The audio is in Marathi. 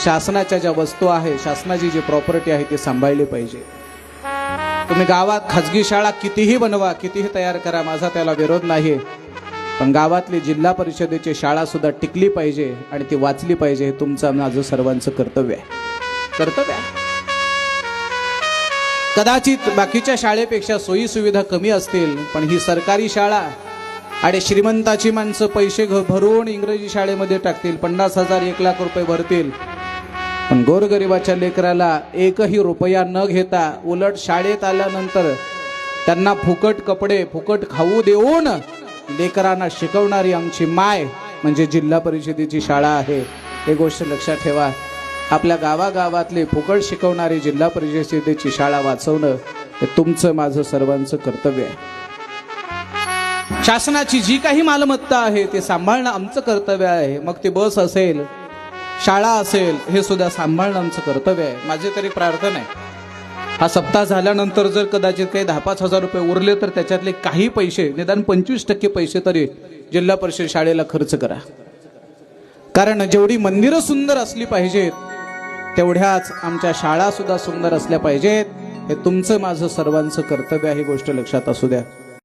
शासनाच्या ज्या वस्तू आहे, शासनाची जी प्रॉपर्टी आहे ती सांभाळली पाहिजे। तुम्ही गावात खाजगी शाळा कितीही बनवा, कितीही तयार करा, माझा त्याला विरोध नाही, पण गावातली जिल्हा परिषदेची शाळा सुद्धा टिकली पाहिजे आणि ती वाचली पाहिजे। हे तुमचं माझं सर्वांचं कर्तव्य आहे। कदाचित बाकीच्या शाळेपेक्षा सोयी सुविधा कमी असतील, पण ही सरकारी शाळा आणि श्रीमंताची माणसं पैसे भरून इंग्रजी शाळेमध्ये टाकतील, 50,000 1,00,000 रुपये भरतील, पण गोरगरिबाच्या लेकराला एकही रुपया न घेता उलट शाळेत आल्यानंतर त्यांना फुकट कपडे, फुकट खाऊ देऊन लेकरांना शिकवणारी आमची माय म्हणजे जिल्हा परिषदेची शाळा आहे। हे गोष्ट लक्षात ठेवा। आपल्या गावागावातले फुकट शिकवणारी जिल्हा परिषदेची शाळा वाचवणं हे तुमचं माझं सर्वांचं कर्तव्य आहे। शासनाची जी काही मालमत्ता आहे ते सांभाळणं आमचं कर्तव्य आहे। मग ती बस असेल, शाळा असेल, हे सुद्धा सांभाळणं आमचं कर्तव्य आहे। माझी तरी प्रार्थना आहे, हा सप्ताह झाल्यानंतर जर कदाचित काही 10-5 हजार रुपये उरले तर त्याच्यातले काही पैसे, निदान 25% पैसे तरी जिल्हा परिषद शाळेला खर्च करा। कारण जेवढी मंदिरं सुंदर असली पाहिजेत तेवढ्याच आमच्या शाळा सुद्धा सुंदर असल्या पाहिजेत। हे तुमचं माझं सर्वांचं कर्तव्य आहे, ही गोष्ट लक्षात असू द्या।